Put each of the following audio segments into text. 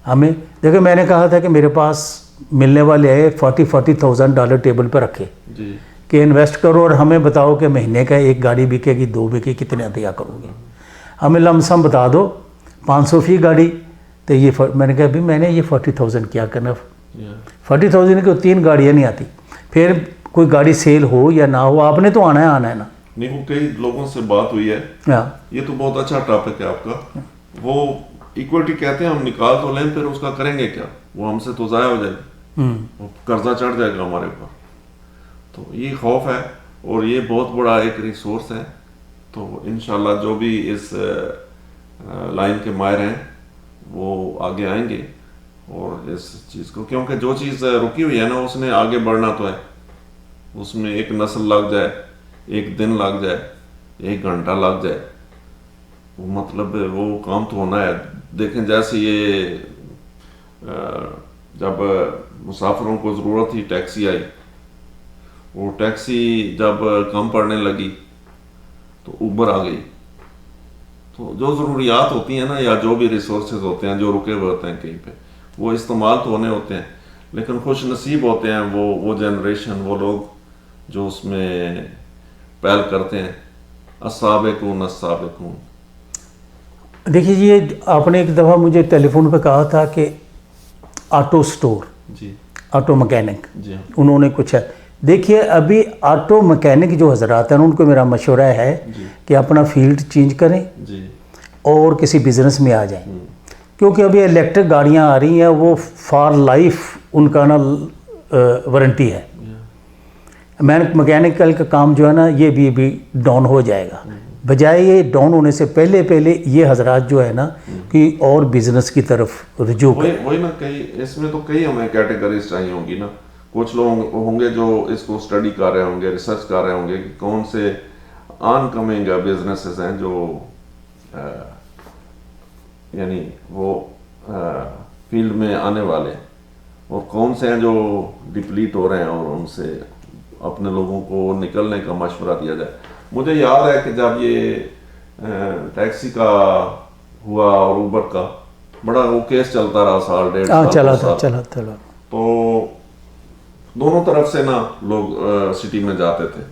ہمیں دیکھیں میں نے کہا تھا کہ میرے پاس ملنے والے ہے $40,000 ٹیبل پہ رکھے جی کہ انویسٹ کرو اور ہمیں بتاؤ کہ مہینے کا ایک گاڑی بکے گی 2 بکے کتنے دیا کرو گے, ہمیں لم سم بتا دو 500 فی گاڑی. تو یہ میں نے کہا ابھی میں نے یہ 40,000 کیا کرنا, 40,000 کی 3 گاڑیاں نہیں آتی. پھر کوئی گاڑی سیل ہو یا نہ ہو آپ نے تو آنا ہے نا. نہیں وہ کئی لوگوں سے بات ہوئی ہے, یہ تو بہت اچھا ٹاپک ہے آپ کا. وہ ایکوٹی کہتے ہیں ہم نکال تو لیں پھر اس کا کریں گے کیا, وہ ہم سے تو ضائع ہو جائے گی, قرضہ چڑھ جائے گا ہمارے اوپر. تو یہ خوف ہے اور یہ بہت بڑا ایک ریسورس ہے. تو انشاءاللہ جو بھی اس لائن کے ماہر ہیں وہ آگے آئیں گے اور اس چیز کو, کیونکہ جو چیز رکی ہوئی ہے نا اس نے آگے بڑھنا تو ہے. اس میں ایک نسل لگ جائے, ایک دن لگ جائے, 1 گھنٹہ لگ جائے, وہ مطلب وہ کام تو ہونا ہے. دیکھیں جیسے یہ جب مسافروں کو ضرورت تھی ٹیکسی آئی, وہ ٹیکسی جب کم پڑنے لگی تو اوبر آ گئی. تو جو ضروریات ہوتی ہیں نا یا جو بھی ریسورسز ہوتے ہیں جو رکے ہوئے ہوتے ہیں کہیں پہ, وہ استعمال تو ہونے ہوتے ہیں, لیکن خوش نصیب ہوتے ہیں وہ جنریشن, وہ لوگ جو اس میں پہل کرتے ہیں. السابقون السابقون. دیکھیے یہ آپ نے ایک دفعہ مجھے ٹیلی فون پہ کہا تھا کہ آٹو سٹور, جی آٹو مکینک, جی انہوں نے کچھ ہے. دیکھیے ابھی آٹو مکینک جو حضرات ہیں ان کو میرا مشورہ ہے کہ اپنا فیلڈ چینج کریں جی اور کسی بزنس میں آ جائیں, کیونکہ ابھی الیکٹرک گاڑیاں آ رہی ہیں وہ فار لائف ان کا نا وارنٹی ہے. مکینیکل کا کام جو ہے نا یہ بھی ڈاؤن ہو جائے گا. بجائے یہ ڈاؤن ہونے سے پہلے یہ حضرات جو ہے نا کہ اور بزنس کی طرف رجوع کریں. وہی نا, کئی اس میں تو کئی ہمیں کیٹیگریز چاہیے ہوں گی نا. کچھ لوگ ہوں گے جو اس کو اسٹڈی کر رہے ہوں گے, ریسرچ کر رہے ہوں گے کہ کون سے آن کمنگ بزنسز ہیں جو یعنی وہ فیلڈ میں آنے والے ہیں, اور کون سے ہیں جو ڈپلیٹ ہو رہے ہیں, اور ان سے اپنے لوگوں کو نکلنے کا مشورہ دیا جائے. مجھے یاد ہے کہ جب یہ ٹیکسی کا ہوا اور اوبر کا بڑا وہ کیس چلتا رہا 1.5 سال, تو دونوں طرف سے نا لوگ سٹی میں جاتے تھے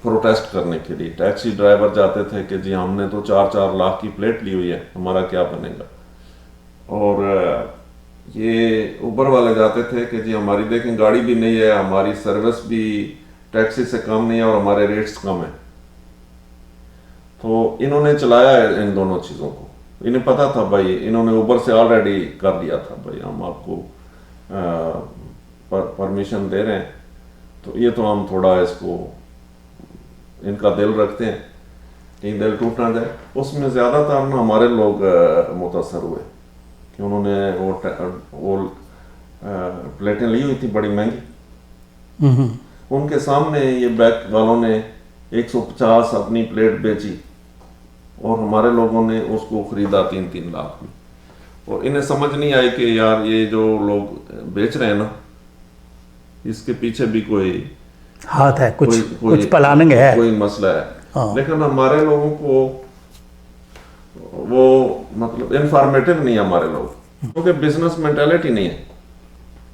پروٹیسٹ کرنے کے لیے. ٹیکسی ڈرائیور جاتے تھے کہ جی ہم نے تو 4 لاکھ کی پلیٹ لی ہوئی ہے, ہمارا کیا بنے گا. اور یہ اوبر والے جاتے تھے کہ جی ہماری دیکھیں گاڑی بھی نہیں ہے, ہماری سروس بھی ٹیکسی سے کم نہیں ہے اور ہمارے ریٹس کم ہیں. تو انہوں نے چلایا ہے ان دونوں چیزوں کو. انہیں پتا تھا بھائی, انہوں نے اوبر سے آلریڈی کر دیا تھا بھائی ہم آپ کو پرمیشن دے رہے ہیں, تو یہ تو ہم تھوڑا اس کو ان کا دل رکھتے ہیں کہیں دل ٹوٹ نہ جائے. اس میں زیادہ تر نا ہمارے لوگ متاثر ہوئے کہ انہوں نے وہ پلیٹیں لی ہوئی تھی بڑی مہنگی, ان کے سامنے یہ بیک والوں نے 150 اپنی پلیٹ بیچی اور ہمارے لوگوں نے اس کو خریدا 3 لاکھ میں. اور انہیں سمجھ نہیں آئی کہ یار یہ جو لوگ بیچ رہے ہیں نا اس کے پیچھے بھی کوئی ہاتھ ہے, کچھ پلاننگ ہے, کوئی مسئلہ ہے. لیکن ہمارے لوگوں کو وہ مطلب انفارمیٹو نہیں ہے ہمارے لوگ, کیونکہ بزنس مینٹالٹی نہیں ہے.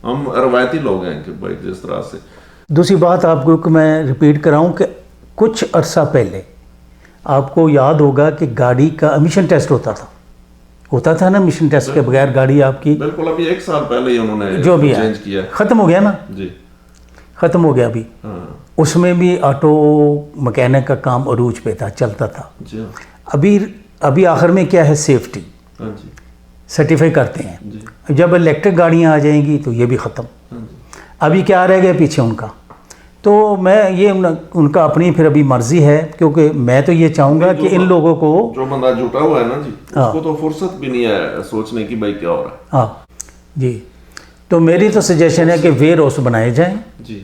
ہم روایتی لوگ ہیں کہ بھائی جس طرح سے. دوسری بات آپ کو میں ریپیٹ کراؤں کہ کچھ عرصہ پہلے آپ کو یاد ہوگا کہ گاڑی کا امیشن ٹیسٹ ہوتا تھا نا, امیشن ٹیسٹ کے بغیر گاڑی آپ کی بالکل. ابھی 1 سال پہلے ہی انہوں نے جو بھی چینج کیا, ختم ہو گیا نا. جی ختم ہو گیا ابھی. اس میں بھی آٹو مکینک کا کام عروج پہ تھا, چلتا تھا. ابھی آخر میں کیا ہے, سیفٹی سرٹیفائی کرتے ہیں. جب الیکٹرک گاڑیاں آ جائیں گی تو یہ بھی ختم. ابھی کیا رہ گیا پیچھے ان کا. تو میں یہ ان کا اپنی پھر ابھی مرضی ہے, کیونکہ میں تو یہ چاہوں گا کہ ان لوگوں کو جو بندہ جھوٹا ہوا ہے نا جی اس کو تو فرصت بھی نہیں ہے سوچنے کی بھائی کیا ہو رہا ہے. ہاں جی, تو میری تو سجیشن ہے کہ ویئر ہاؤس بنائے جائیں. جی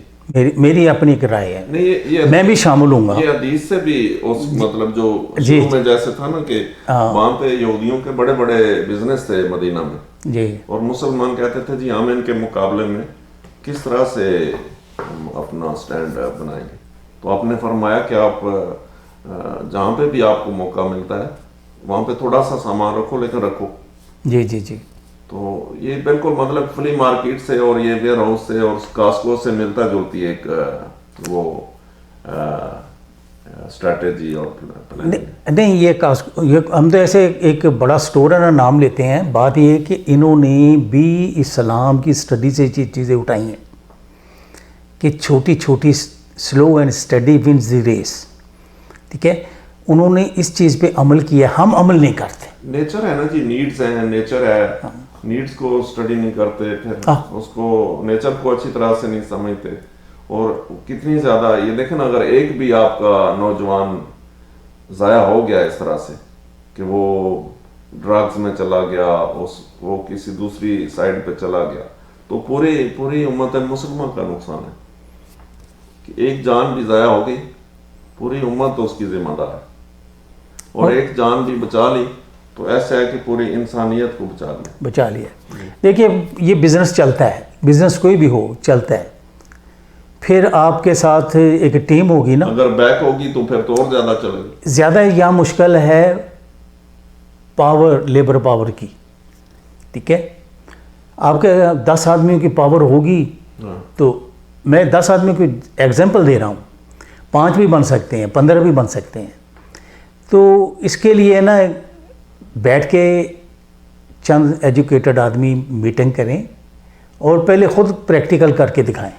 میری اپنی ایک رائے ہے, میں بھی شامل ہوں گا. یہ حدیث سے بھی اس مطلب جو شروع میں جیسے تھا نا کہ وہاں پہ یہودیوں کے بڑے بڑے بزنس تھے مدینہ میں جی, اور مسلمان کہتے تھے جی ہم ان کے مقابلے میں کس طرح سے اپنا سٹینڈ بنائیں گے. تو آپ نے فرمایا کہ آپ جہاں پہ بھی آپ کو موقع ملتا ہے وہاں پہ تھوڑا سا سامان رکھو, لیکن رکھو. جی جی جی. تو یہ بالکل مطلب فلی مارکیٹ سے اور یہ ویئر ہاؤس سے اور کاسکو سے ملتا جلتی ہے ایک وہ اسٹریٹجی اور نہیں. یہ ہم تو ایسے ایک بڑا اسٹور ہے نا نام لیتے ہیں. بات یہ ہے کہ انہوں نے بھی اسلام کی اسٹڈی سے چیزیں اٹھائی ہیں کہ چھوٹی چھوٹی slow and steady wins the race. ٹھیک ہے, انہوں نے اس چیز پہ عمل کیا, ہم عمل نہیں کرتے. نیچر ہے نا جی, نیڈز ہیں, نیچر ہے, نیڈز کو اسٹڈی نہیں کرتے, پھر اس کو نیچر کو اچھی طرح سے نہیں سمجھتے. اور کتنی زیادہ یہ دیکھیں نا, اگر ایک بھی آپ کا نوجوان ضائع ہو گیا اس طرح سے کہ وہ ڈرگز میں چلا گیا, وہ کسی دوسری سائڈ پہ چلا گیا, تو پوری امت مسلمہ کا نقصان ہے. کہ ایک جان بھی ضائع ہو گئی, پوری امت تو اس کی ذمہ دار ہے. اور ایک جان بھی بچا لی تو ایسا ہے کہ پوری انسانیت کو بچا لیا. دیکھیے یہ بزنس چلتا ہے, بزنس کوئی بھی ہو چلتا ہے. پھر آپ کے ساتھ ایک ٹیم ہوگی نا, اگر بیک ہوگی تو پھر تو اور زیادہ چلے گی. زیادہ یہاں مشکل ہے پاور, لیبر پاور کی. ٹھیک ہے, آپ کے 10 آدمیوں کی پاور ہوگی تو میں 10 آدمیوں کی ایگزامپل دے رہا ہوں, 5 بھی بن سکتے ہیں, 15 بھی بن سکتے ہیں. تو اس کے لیے نا بیٹھ کے چند ایجوکیٹڈ آدمی میٹنگ کریں اور پہلے خود پریکٹیکل کر کے دکھائیں.